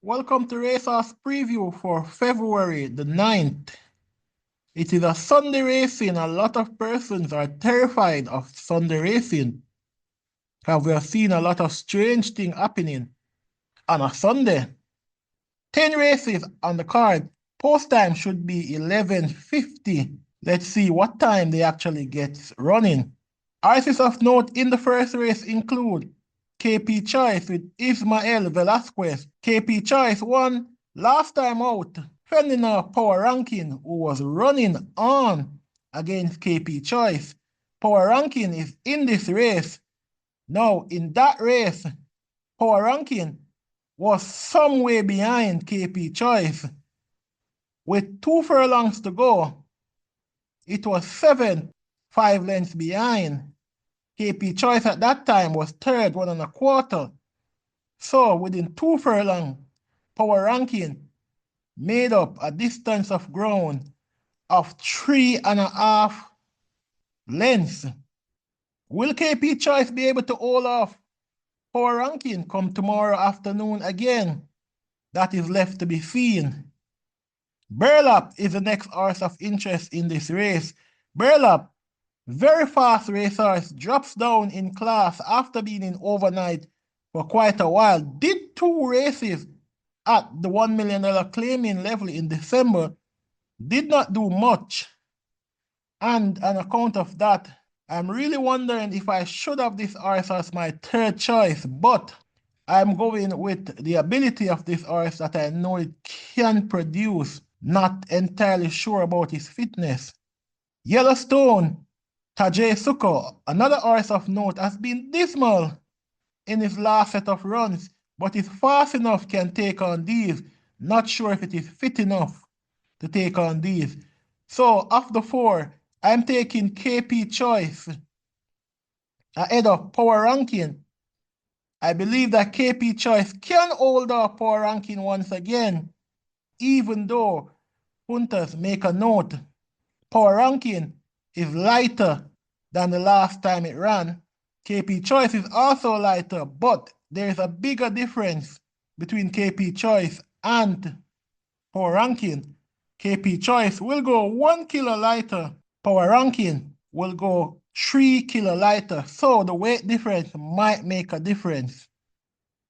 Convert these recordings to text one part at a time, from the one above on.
Welcome to Racehorse Preview for February the 9th. It is a Sunday racing. A lot of persons are terrified of Sunday racing because we have seen a lot of strange things happening on a Sunday. 10 races on the card. Post time should be 11:50. Let's see what time they actually get running. Horses of note in the first race include KP Choice with Ismael Velasquez. KP Choice won last time out, fending off Power Ranking, who was running on against KP Choice. Power Ranking is in this race. Now, in that race, Power Ranking was some way behind KP Choice. With 2 furlongs to go, it was 5 lengths behind. KP Choice at that time was third, 1.25. So within 2 furlongs, Power Ranking made up a distance of ground of 3.5 lengths. Will KP Choice be able to hold off Power Ranking come tomorrow afternoon again? That is left to be seen. Burlap is the next horse of interest in this race. Burlap, very fast racehorse, drops down in class after being in overnight for quite a while. Did 2 races at the $1 million claiming level in December. Did not do much. And on account of that, I'm really wondering if I should have this horse as my third choice, but I'm going with the ability of this horse that I know it can produce. Not entirely sure about his fitness. Yellowstone, Tajay Suko, another horse of note, has been dismal in his last set of runs, but is fast enough, can take on these. Not sure if it is fit enough to take on these. So, of the 4, I'm taking KP Choice ahead of Power Ranking. I believe that KP Choice can hold off Power Ranking once again, even though punters make a note. Power Ranking is lighter than the last time it ran. KP Choice is also lighter, but there is a bigger difference between KP Choice and Power Ranking. KP Choice will go 1 kilo lighter. Power Ranking will go 3 kilo lighter. So the weight difference might make a difference.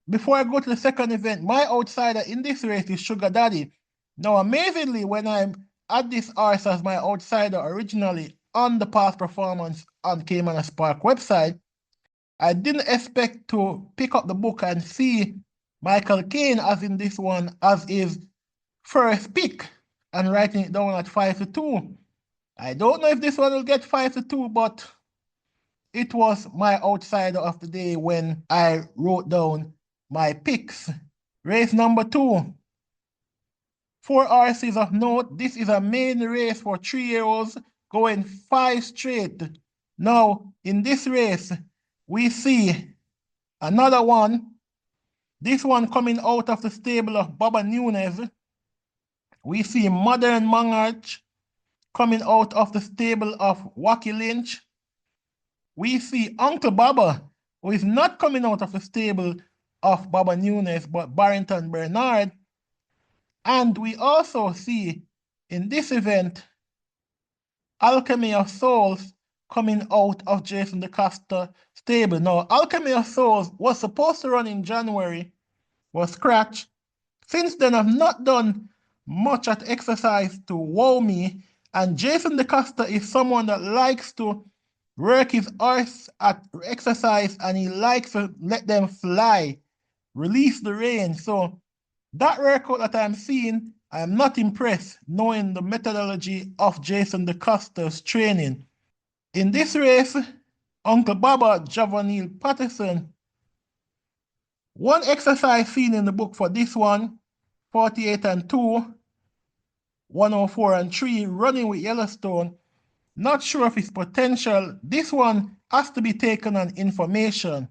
Before I go to the second event, my outsider in this race is Sugar Daddy. Now, amazingly, when I had this horse as my outsider originally on the past performance on Caymanas Park website, I didn't expect to pick up the book and see Michael Caine as in this one as his first pick and writing it down at 5-2. I don't know if this one will get 5-2, but it was my outsider of the day when I wrote down my picks. Race number 2. 4 horses of note. This is a main race for 3-year-olds going 5 straight. Now, in this race, we see another one. This one coming out of the stable of Baba Nunez. We see Modern Monarch coming out of the stable of Wacky Lynch. We see Uncle Baba, who is not coming out of the stable of Baba Nunez, but Barrington Bernard. And we also see in this event Alchemy of Souls coming out of Jason DeCosta stable. Now, Alchemy of Souls was supposed to run in January, was scratched. Since then, I've not done much at exercise to wow me. And Jason DeCosta is someone that likes to work his horse at exercise, and he likes to let them fly, release the reins. So that workout that I'm seeing, I'm not impressed knowing the methodology of Jason DeCosta's training. In this race, Uncle Baba Javanil Patterson, one exercise seen in the book for this one, 48-2, 104-3, running with Yellowstone. Not sure of his potential. This one has to be taken on information.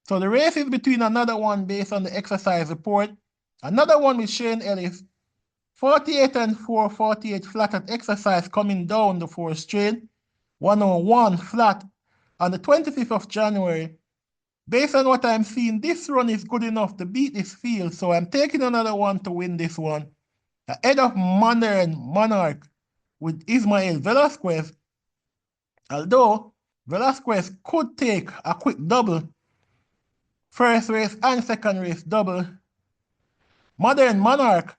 So the race is between another one based on the exercise report, another one with Shane Ellis, 48-4, 48 flat at exercise coming down the 4 straight, 101 flat on the 25th of January. Based on what I'm seeing, this run is good enough to beat this field, so I'm taking another one to win this one. Ahead of Modern Monarch with Ismael Velasquez, although Velasquez could take a quick double, first race and second race double. Modern Monarch,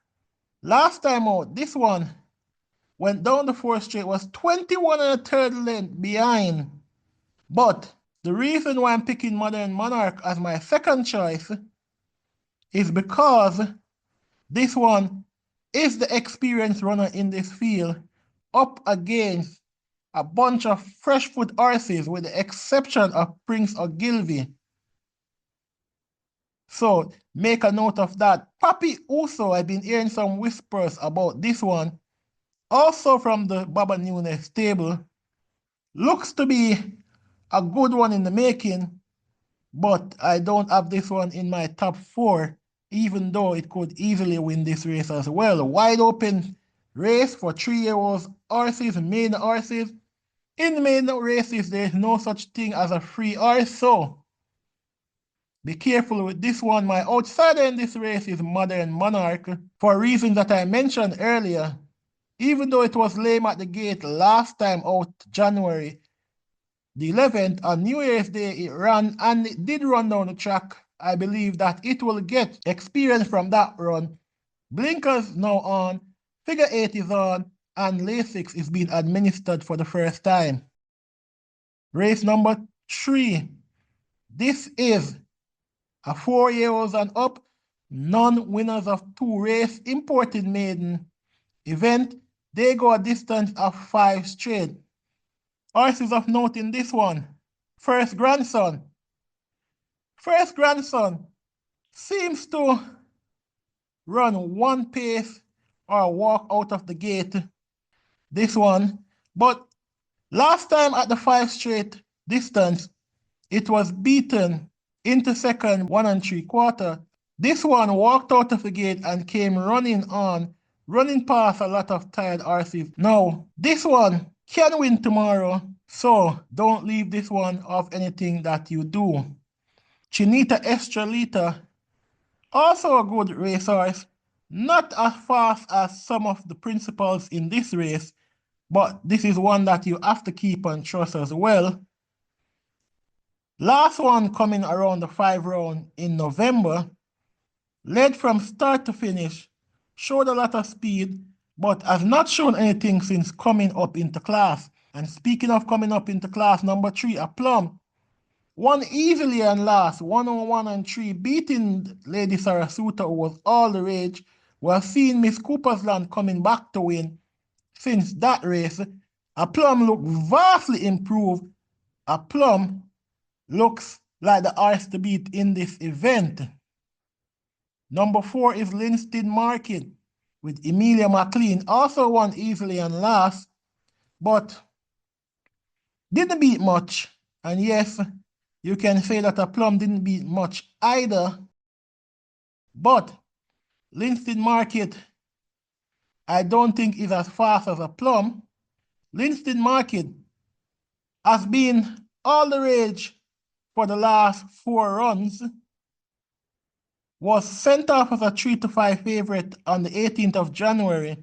last time out, this one went down the fourth straight, was 21 and a third length behind. But the reason why I'm picking Modern Monarch as my second choice is because this one is the experienced runner in this field up against a bunch of fresh foot horses with the exception of Prince Ogilvy. So make a note of that. Papi also, I've been hearing some whispers about this one. Also from the Baba Nunes stable. Looks to be a good one in the making, but I don't have this one in my top 4, even though it could easily win this race as well. Wide open race for 3-year-olds horses, main horses. In main races, there is no such thing as a free horse, so be careful with this one. My outsider in this race is Modern Monarch for reasons that I mentioned earlier. Even though it was lame at the gate last time out, January the 11th, on New Year's Day it ran, and it did run down the track. I believe that it will get experience from that run. Blinkers now on, figure 8 is on, and Lasix is being administered for the first time. Race number 3. This is a 4-year-olds and up, non-winners of 2 race imported maiden event. They go a distance of 5 straight. Horses of note in this one. First Grandson. First Grandson seems to run one pace or walk out of the gate. This one. But last time at the 5 straight distance, it was beaten into second 1 3/4. This one walked out of the gate and came running past a lot of tired horses. Now, this one can win tomorrow, so don't leave this one off anything that you do. Chinita Estrelita, also a good racehorse, not as fast as some of the principals in this race, but this is one that you have to keep and trust as well. Last one coming around the 5 round in November, led from start to finish, showed a lot of speed, but has not shown anything since coming up into class. And speaking of coming up into class, number 3, a Plum, won easily and last, 101 and 3, beating Lady Sarasuta, who was all the rage. We have seen Miss Cooper's Land coming back to win since that race. A Plum looked vastly improved. A Plum looks like the horse to beat in this event. Number 4 is Linstead Market with Emilia McLean, also won easily and last, but didn't beat much. And yes, you can say that a Plum didn't beat much either, but Linstead Market, I don't think is as fast as a Plum. Linstead Market has been all the rage for the last 4 runs, was sent off as a 3-5 favorite on the 18th of January,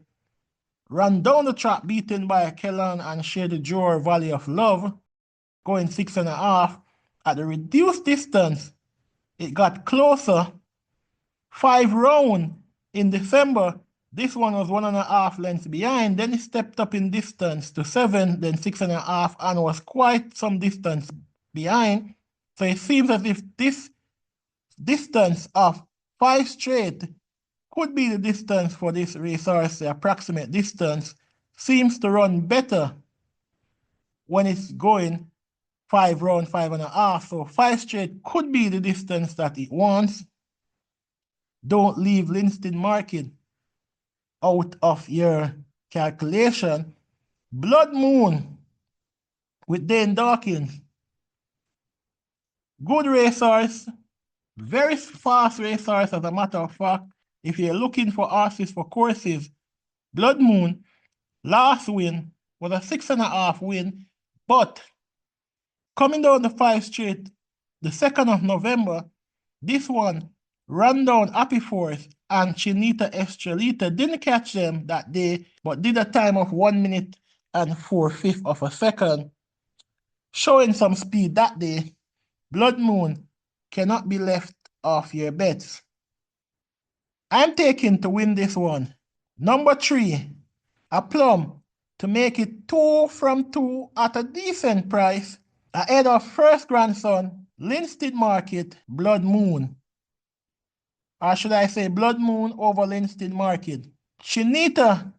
ran down the track beaten by Kellan and Shady Joe Valley of Love, going 6.5. At the reduced distance, it got closer. 5 round in December, this one was 1.5 lengths behind. Then it stepped up in distance to 7, then 6.5, and was quite some distance behind. So it seems as if this distance of 5 straight could be the distance for this racehorse. The approximate distance seems to run better when it's going 5 round, 5.5. So 5 straight could be the distance that it wants. Don't leave Linstead Market out of your calculation. Blood Moon with Dane Dawkins. Good racehorse. Very fast racehorse, as a matter of fact. If you're looking for horses for courses, Blood Moon, last win was a 6.5 win, but coming down the 5 straight the 2nd of November, this one ran down Happy Force and Chinita Estrelita. Didn't catch them that day, but did a time of 1 minute and 4/5 of a second, showing some speed that day. Blood Moon cannot be left off your bets. I'm taking to win this one. Number 3, a plum to make it 2 from 2 at a decent price, ahead of first grandson, Linstead Market, Blood Moon. Or should I say Blood Moon over Linstead Market. Chinita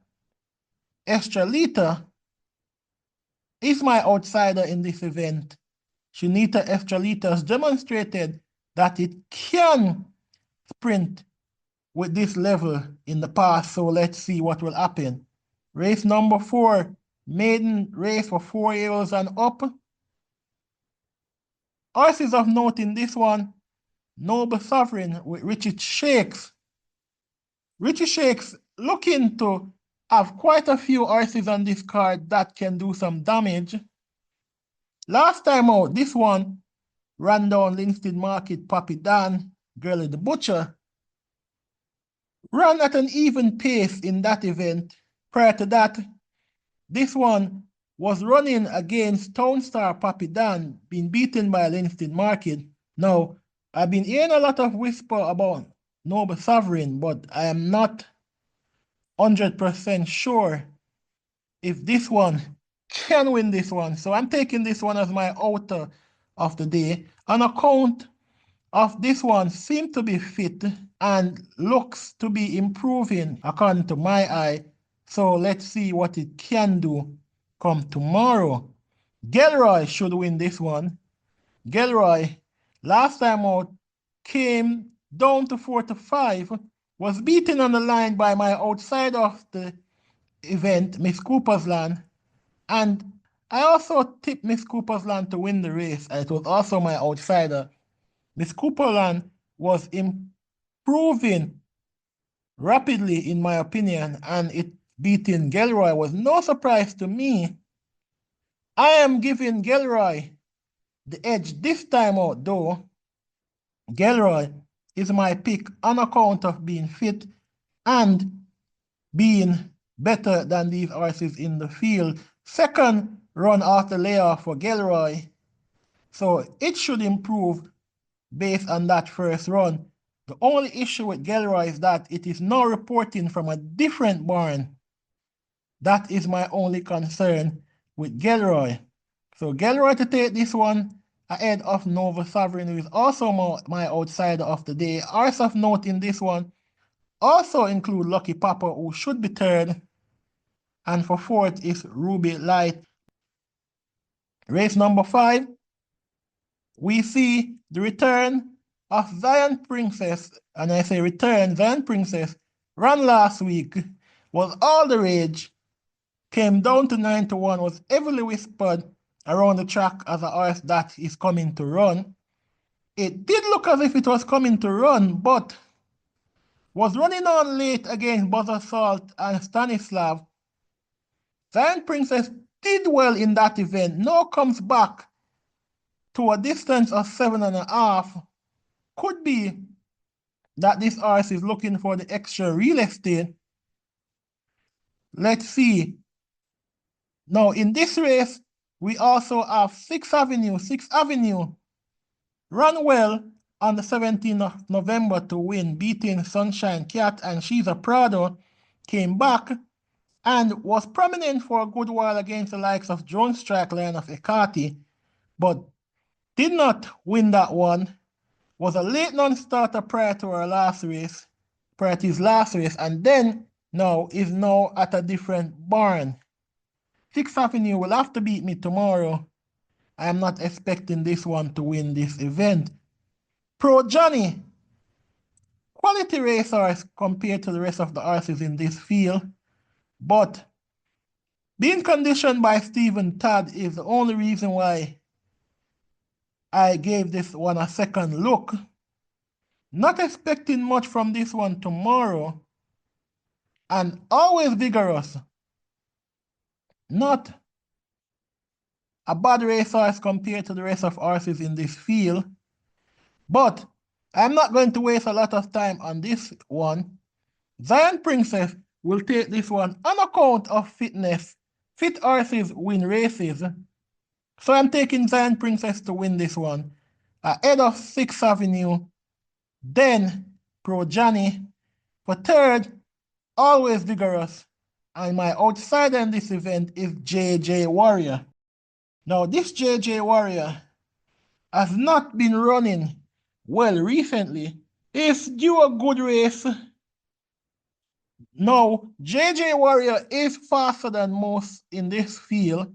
Estrelita is my outsider in this event. Chinita Estrelita has demonstrated that it can sprint with this level in the past, so let's see what will happen. Race number 4, maiden race for 4-year-olds and up. Horses of note in this one, Noble Sovereign with Richie Shakes. Richie Shakes looking to have quite a few horses on this card that can do some damage. Last time out, this one ran down Linstead Market, Pappy Dan, Girlie the Butcher. Ran at an even pace in that event. Prior to that, this one was running against Town Star Pappy Dan, being beaten by Linstead Market. Now, I've been hearing a lot of whisper about Noble Sovereign, but I am not 100% sure if this one can win this one. So I'm taking this one as my outer of the day on account of this one seems to be fit and looks to be improving according to my eye. So let's see what it can do come tomorrow. Gelroy should win this one. Gelroy, last time out, came down to 4-5, was beaten on the line by my outside of the event, Miss Cooper's Land, and I also tipped Miss Cooper's Land to win the race, and it was also my outsider. Miss Cooper's Land was improving rapidly, in my opinion, and it beating Gelroy was no surprise to me. I am giving Gelroy the edge this time out, though. Gelroy is my pick on account of being fit and being better than these horses in the field. Second run after layoff for Gelroy, so it should improve based on that first run. The only issue with Gelroy is that it is now reporting from a different barn. That is my only concern with Gelroy. So Gelroy to take this one ahead of Nova Sovereign, who is also my outsider of the day. Horse of note in this one also include Lucky Papa, who should be third. And for fourth is Ruby Light. Race number 5, we see the return of Zion Princess. And I say return, Zion Princess ran last week, was all the rage, came down to 9-1, was heavily whispered around the track as a horse that is coming to run. It did look as if it was coming to run, but was running on late against Buzzer Salt and Stanislav. Zion Princess did well in that event, now comes back to a distance of 7.5. Could be that this horse is looking for the extra real estate. Let's see. Now, in this race, we also have 6th Avenue. 6th Avenue ran well on the 17th of November to win, beating Sunshine Cat, and She's a Prado came back and was prominent for a good while against the likes of Jones Strike Line of Ekati, but did not win that one. Was a late non-starter prior to his last race, and then is now at a different barn. 6th Avenue will have to beat me tomorrow. I am not expecting this one to win this event. Pro Johnny, quality racehorse compared to the rest of the horses in this field, but being conditioned by Stephen Todd is the only reason why I gave this one a second look. Not expecting much from this one tomorrow, and always vigorous. Not a bad racehorse compared to the rest of horses in this field. But I'm not going to waste a lot of time on this one. Zion Princess will take this one on account of fitness. Fit horses win races. So I'm taking Zion Princess to win this one. Ahead of 6th Avenue. Then Pro Johnny. For third, Always Vigorous. And my outsider in this event is JJ Warrior. Now this JJ Warrior has not been running well recently. It's due a good race. Now, JJ Warrior is faster than most in this field,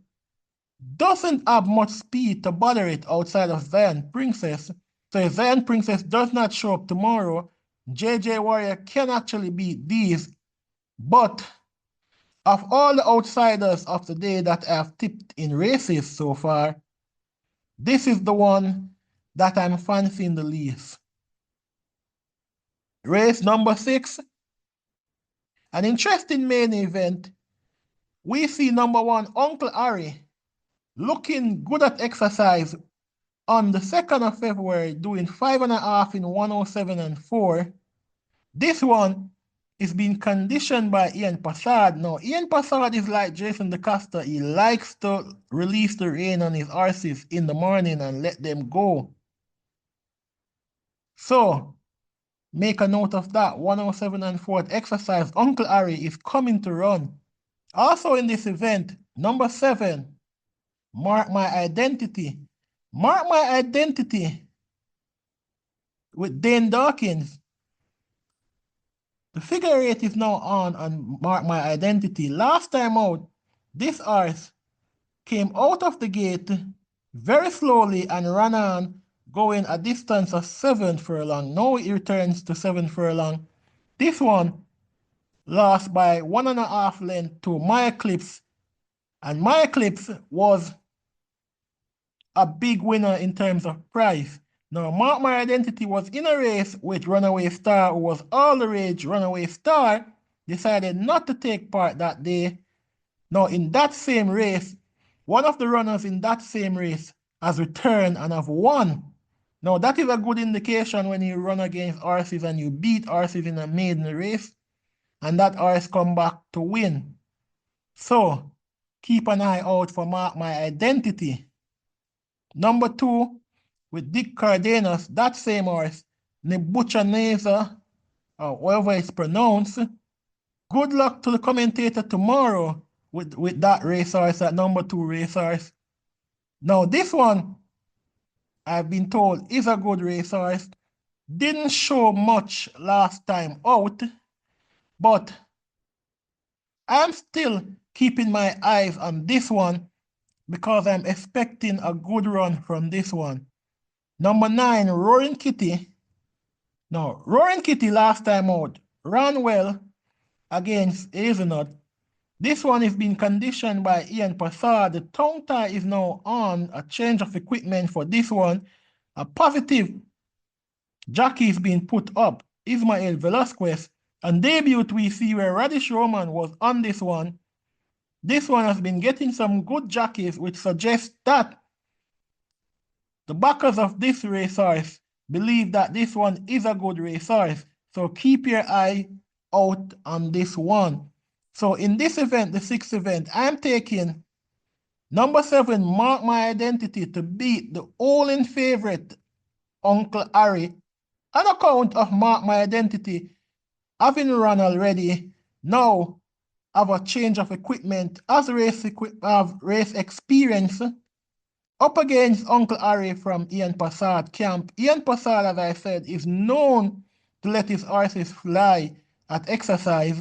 doesn't have much speed to bother it outside of Zion Princess. So if Zion Princess does not show up tomorrow, JJ Warrior can actually beat these. But of all the outsiders of the day that I have tipped in races so far, this is the one that I'm fancying the least. Race number 6, an interesting main event. We see number 1, Uncle Harry, looking good at exercise on the 2nd of February, doing 5.5 in 107 and 4. This one is being conditioned by Ian Passard. Now, Ian Passard is like Jason DeCosta. He likes to release the rein on his horses in the morning and let them go. So, make a note of that. 107 and 4th exercise. Uncle Harry is coming to run. Also in this event, number 7, Mark My Identity. Mark My Identity with Dane Dawkins. The figure 8 is now on Mark My Identity. Last time out, this horse came out of the gate very slowly and ran on, going a distance of 7 furlong. Now it returns to 7 furlong. This one lost by 1.5 length to My Eclipse, and My Eclipse was a big winner in terms of price. Now, Mark My Identity was in a race with Runaway Star, who was all the rage. Runaway Star decided not to take part that day. Now, in that same race, one of the runners in that same race has returned and have won. Now, that is a good indication when you run against horses and you beat horses in a maiden race, and that horse come back to win. So, keep an eye out for Mark My Identity. Number 2, with Dick Cardenas, that same horse, Nebuchadnezzar, or however it's pronounced. Good luck to the commentator tomorrow with that racehorse, that number 2 racehorse. Now, this one, I've been told, is a good racehorse. Didn't show much last time out, but I'm still keeping my eyes on this one because I'm expecting a good run from this one. Number 9, Roaring Kitty. Now, Roaring Kitty last time out ran well against Hazelnut. This one is being conditioned by Ian Passard. The tongue tie is now on, a change of equipment for this one. A positive jockey is being put up, Ismael Velasquez. On debut, we see where Radish Roman was on this one. This one has been getting some good jockeys, which suggests that the backers of this racehorse believe that this one is a good racehorse. So keep your eye out on this one. So in this event, the 6th event, I'm taking number 7, Mark My Identity, to beat the all-in favorite, Uncle Harry, on account of Mark My Identity having run already. Now have a change of equipment as race experience up against Uncle Harry from Ian Passard camp. Ian Passard, as I said, is known to let his horses fly at exercise.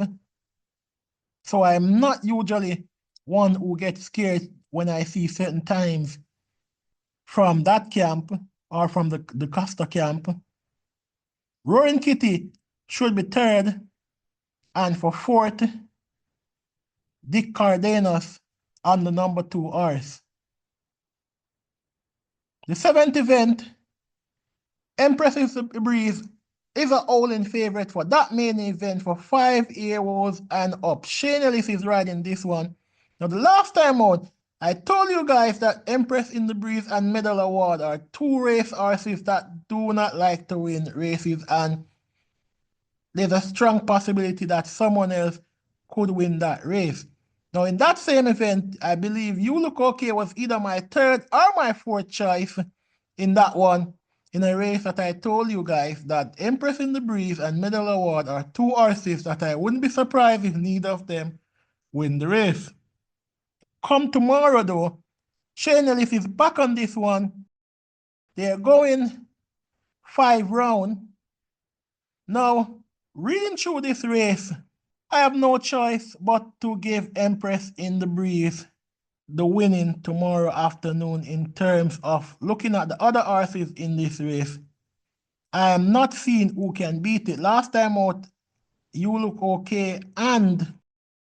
So I'm not usually one who gets scared when I see certain times from that camp or from the Costa camp. Roaring Kitty should be 3rd, and for 4th, Dick Cardenas on the number 2 horse. The 7th event, Empress Breeze, is an all-in favorite for that main event for 5 AOs and up. Shane Ellis is riding this one. Now, the last time out, I told you guys that Empress in the Breeze and Medal Award are two race horses that do not like to win races, and there's a strong possibility that someone else could win that race. Now, in that same event, I believe You Look Okay was either my third or my fourth choice in that one, in a race that I told you guys that Empress in the Breeze and Medal Award are two horses that I wouldn't be surprised if neither of them win the race. Come tomorrow, though, Shane Ellis is back on this one. They're going 5 rounds. Now, reading through this race, I have no choice but to give Empress in the Breeze the winning tomorrow afternoon in terms of looking at the other horses in this race. I am not seeing who can beat it. Last time out, You Look Okay, and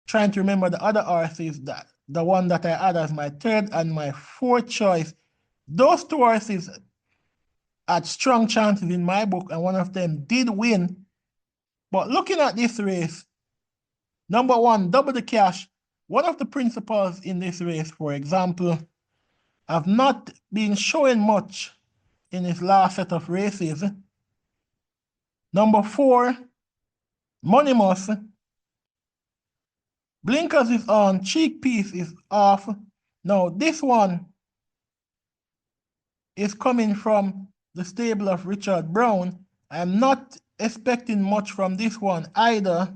trying to remember the other horses, that the one that I had as my third and my fourth choice. Those two horses had strong chances in my book, and one of them did win. But looking at this race, number one, Double the Cash, one of the principals in this race, for example, have not been showing much in his last set of races. Number 4, Monimus, Blinkers is on, Cheek Piece is off. Now, this one is coming from the stable of Richard Brown. I'm not expecting much from this one either.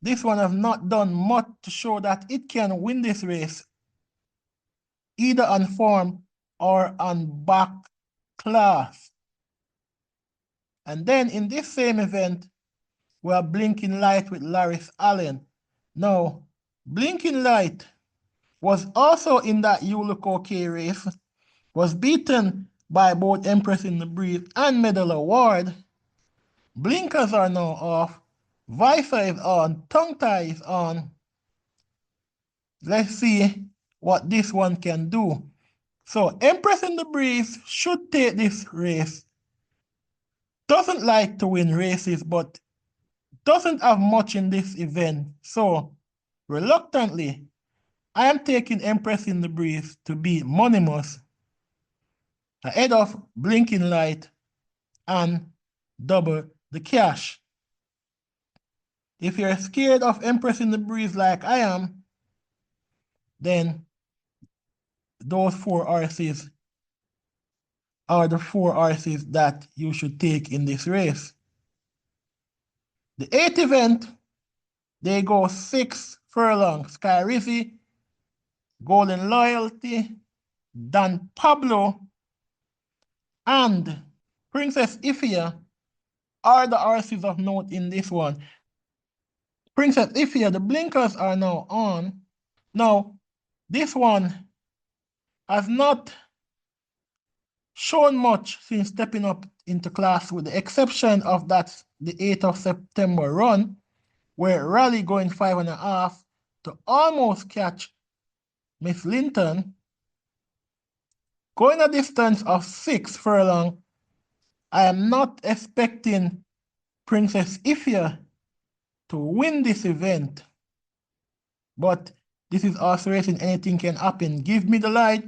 This one has not done much to show that it can win this race, either on form or on back class. And then in this same event, we are Blinking Light with Laris Allen. Now, Blinking Light was also in that You Look Okay race, was beaten by both Empress in the Breeze and Medal Award. Blinkers are now off. Visor is on. Tongue Tie is on. Let's see what this one can do. So Empress in the Breeze should take this race. Doesn't like to win races, but doesn't have much in this event. So reluctantly, I am taking Empress in the Breeze to beat Monimus ahead of Blinking Light and Double the Cash. If you're scared of Empress in the Breeze like I am, then those 4 horses are the 4 horses that you should take in this race. The 8th event, they go 6 furlong. Sky Rizzy, Golden Loyalty, Dan Pablo, and Princess Ifia are the horses of note in this one. Princess Ifia, the blinkers are now on. Now, this one has not shown much since stepping up into class, with the exception of that the 8th of September run, where Raleigh going 5.5 to almost catch Miss Linton, going a distance of 6 furlong. I am not expecting Princess Ifia to win this event, but this is horse racing, anything can happen. Give Me the Light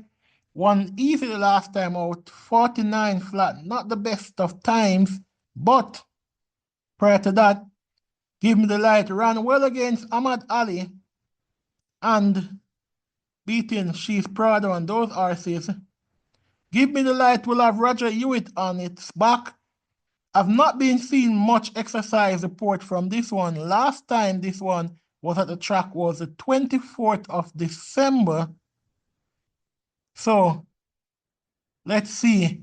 won easily last time out, 49 flat, not the best of times, but prior to that, Give Me the Light ran well against Ahmad Ali and beating She's Prado on those horses. Give Me the Light will have Roger Hewitt on its back. I've not been seeing much exercise report from this one. Last time this one was at the track was the 24th of December. So let's see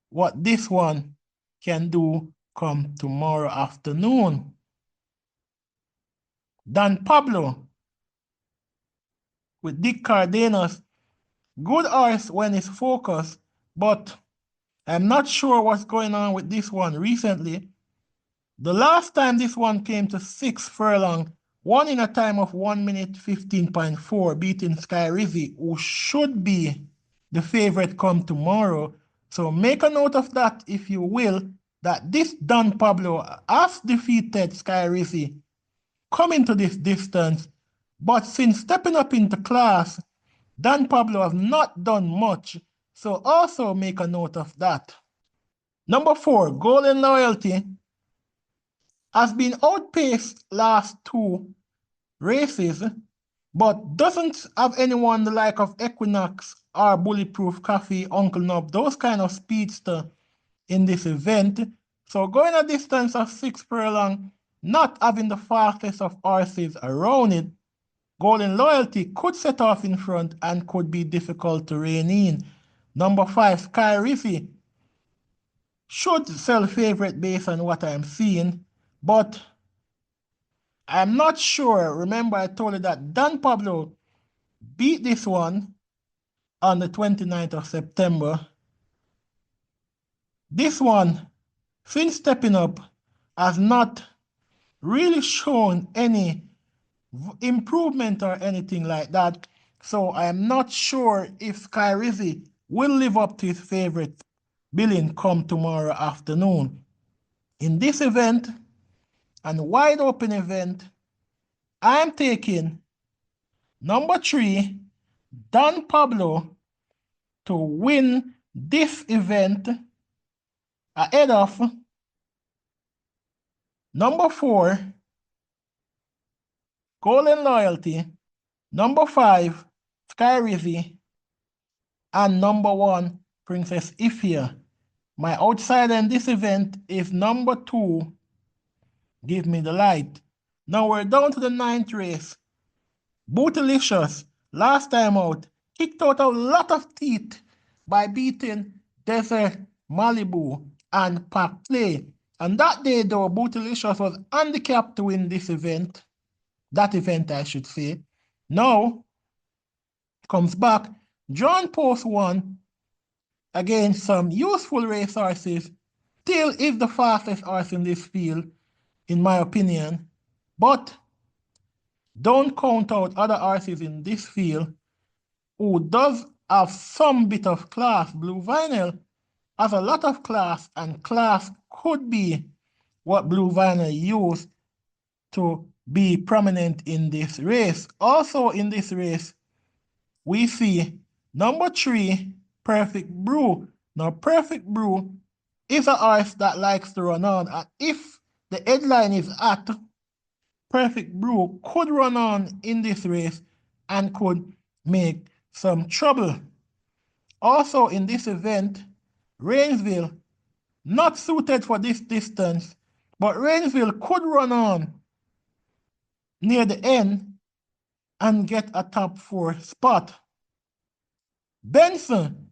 what this one can do come tomorrow afternoon. Dan Pablo with Dick Cardenas. Good horse when it's focused, but I'm not sure what's going on with this one recently. The last time this one came to 6 furlong, won in a time of 1 minute 15.4, beating Sky Rizzy, who should be the favorite come tomorrow. So make a note of that, if you will, that this Don Pablo has defeated Sky Rizzy coming to this distance, but since stepping up into class, Dan Pablo has not done much, so also make a note of that. Number 4, Golden Loyalty has been outpaced last 2 races, but doesn't have anyone the like of Equinox or Bulletproof Coffee, Uncle Nub, those kind of speedster in this event. So going a distance of 6 furlong, not having the fastest of horses around it, Golden Loyalty could set off in front and could be difficult to rein in. Number 5, Sky Rizzy should sell favorite based on what I'm seeing, but I'm not sure. Remember, I told you that Dan Pablo beat this one on the 29th of September. This one, since stepping up, has not really shown any improvement or anything like that. So I am not sure if Sky Rizzy will live up to his favorite billing come tomorrow afternoon. In this event, and wide open event, I am taking number 3, Dan Pablo, to win this event ahead of number 4, Golden Loyalty, number 5, Sky Rizzy, and number 1, Princess Ifia. My outsider in this event is number 2, Give Me the Light. Now we're down to the 9th race. Bootylicious, last time out, kicked out a lot of teeth by beating Desert Malibu and Pack Play. And that day, though, Bootylicious was handicapped to win this event. That event, I should say. Now, comes back, John Post 1 against some useful race horses. Still is the fastest horse in this field, in my opinion. But don't count out other horses in this field who does have some bit of class. Blue Vinyl has a lot of class, and class could be what Blue Vinyl used to be prominent in this race. Also in this race, we see number 3, Perfect Brew. Now, Perfect Brew is a horse that likes to run on, and if the headline is at, Perfect Brew could run on in this race and could make some trouble. Also in this event, Rainsville, not suited for this distance, but Rainsville could run on near the end and get a top 4 spot. Benson,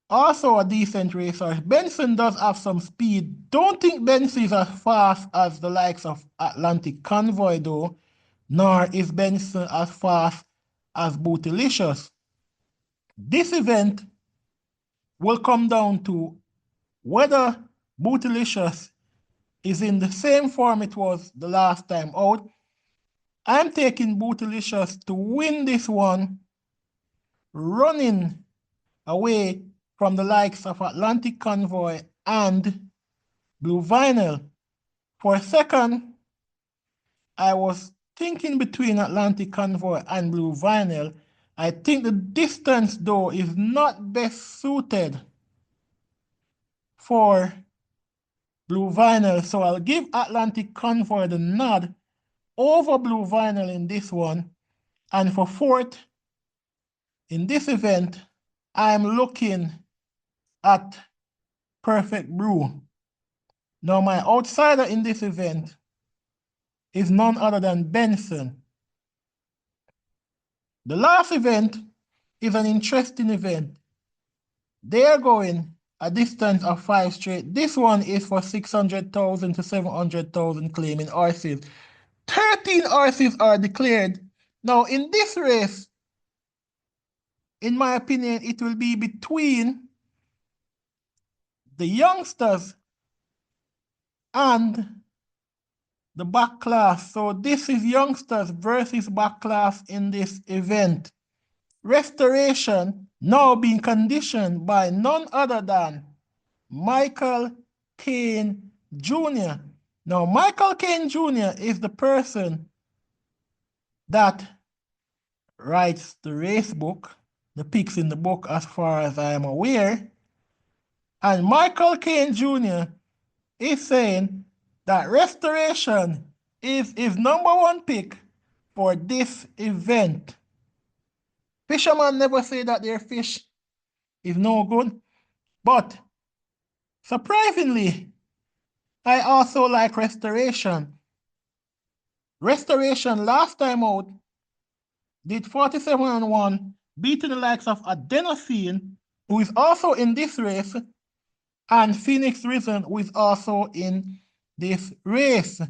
also a decent racer. Benson does have some speed. Don't think Benson is as fast as the likes of Atlantic Convoy though, nor is Benson as fast as Bootylicious. This event will come down to whether Bootylicious is in the same form it was the last time out. I'm taking Bootylicious to win this one, running away from the likes of Atlantic Convoy and Blue Vinyl. For a second, I was thinking between Atlantic Convoy and Blue Vinyl. I think the distance, though, is not best suited for Blue Vinyl, so I'll give Atlantic Convoy the nod over Blue Vinyl in this one. And for 4th, in this event, I'm looking at Perfect Brew. Now, my outsider in this event is none other than Benson. The last event is an interesting event. They are going a distance of 5 straight. This one is for 600,000 to 700,000 claiming horses. 13 horses are declared. Now, in this race, in my opinion, it will be between the youngsters and the back class. So this is youngsters versus back class in this event. Restoration now being conditioned by none other than Michael Caine Jr. Now, Michael Caine Jr. is the person that writes the race book. the picks in the book as far as I am aware. And Michael Caine Jr. is saying that Restoration is his #1 pick for this event. Fisherman never say that their fish is no good, but surprisingly, I also like Restoration. Restoration last time out did 47-1, beating the likes of Adenosine, who is also in this race, and Phoenix Risen, who is also in this race.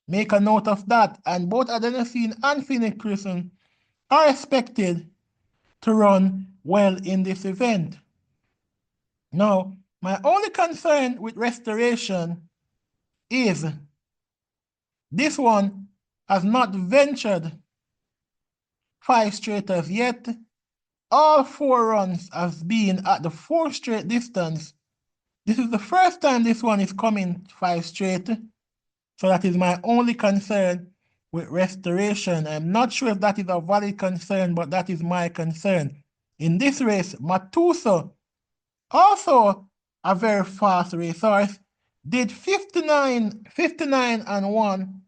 Make a note of that. And both Adenosine and Phoenix Risen are expected to run well in this event. Now, my only concern with Restoration is this one has not ventured 5 straight as yet. All 4 runs have been at the 4 straight distance. This is the first time this one is coming 5 straight. So that is my only concern with Restoration. I'm not sure if that is a valid concern, but that is my concern. In this race, Matuso, also a very fast racehorse, did 59-1,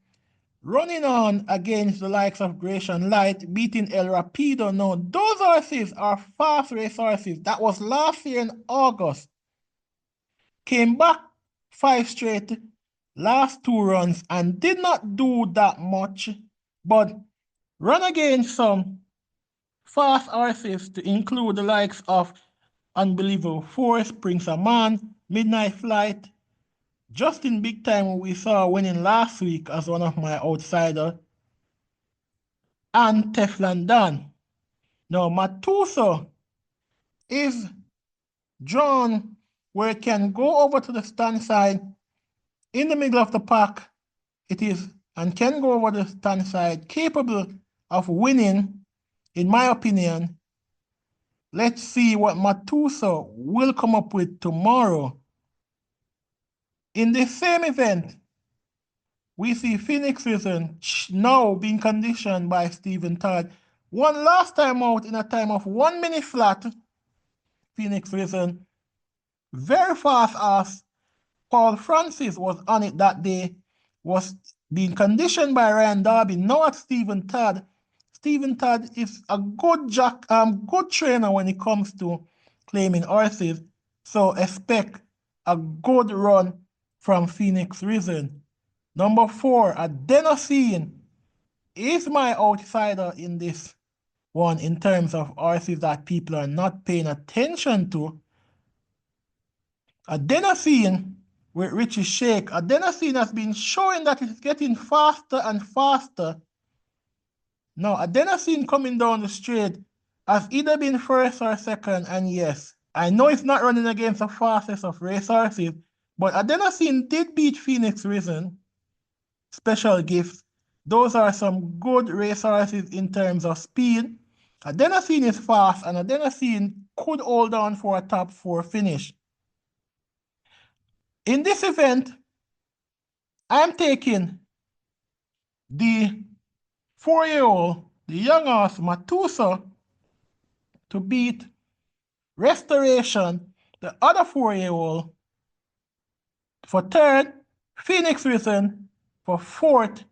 running on against the likes of Gratian Light, beating El Rapido. Now, those horses are fast racehorses. That was last year in August. Came back 5 straight, last 2 runs, and did not do that much, but run against some fast horses to include the likes of Unbelievable Force, Prince Aman, Midnight Flight, Justin Big Time, we saw winning last week as one of my outsiders, and Teflon Dan. Now, Matuso is drawn where it can go over to the stand side in the middle of the pack. It is and can go over the stand side, capable of winning, in my opinion. Let's see what Matuso will come up with tomorrow. In this same event, we see Phoenix Risen now being conditioned by Stephen Todd. Won last time out in a time of 1 minute flat. Phoenix Risen, very fast ass. Paul Francis was on it that day, was being conditioned by Ryan Darby, now at Stephen Todd. Stephen Todd is a good trainer when it comes to claiming horses, so expect a good run from Phoenix Risen. Number 4, Adenosine is my outsider in this one in terms of horses that people are not paying attention to. Adenosine with Richie Shake. Adenosine has been showing that it's getting faster and faster. Now, Adenosine coming down the straight has either been first or second, and yes, I know it's not running against the fastest of racehorses, but Adenosine did beat Phoenix Risen. Special gifts. Those are some good racehorses in terms of speed. Adenosine is fast, and Adenosine could hold on for a top 4 finish. In this event, I'm taking the 4-year-old, the young horse Matusa, to beat Restoration, the other 4-year-old, for 3rd, Phoenix Risen for 4th,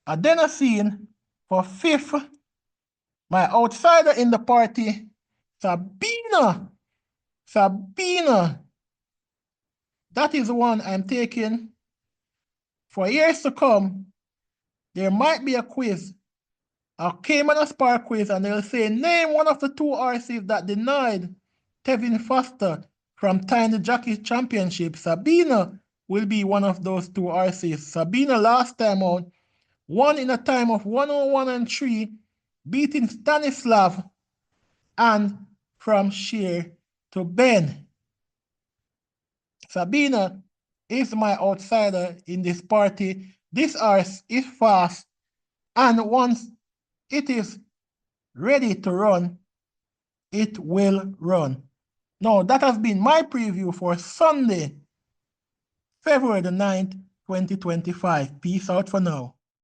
Adenosine for 5th, my outsider in the party, Sabina. That is the one I'm taking. For years to come, there might be a quiz, a Caymanas Park quiz, and they'll say, name one of the 2 horses that denied Tevin Foster from tying the Jockey Championship. Sabina will be one of those 2 horses. Sabina last time out won in a time of 101-3, beating Stanislav and from Sheer to Ben. Sabina is my outsider in this party. This horse is fast, and once it is ready to run, it will run. Now, that has been my preview for Sunday, February the 9th, 2025. Peace out for now.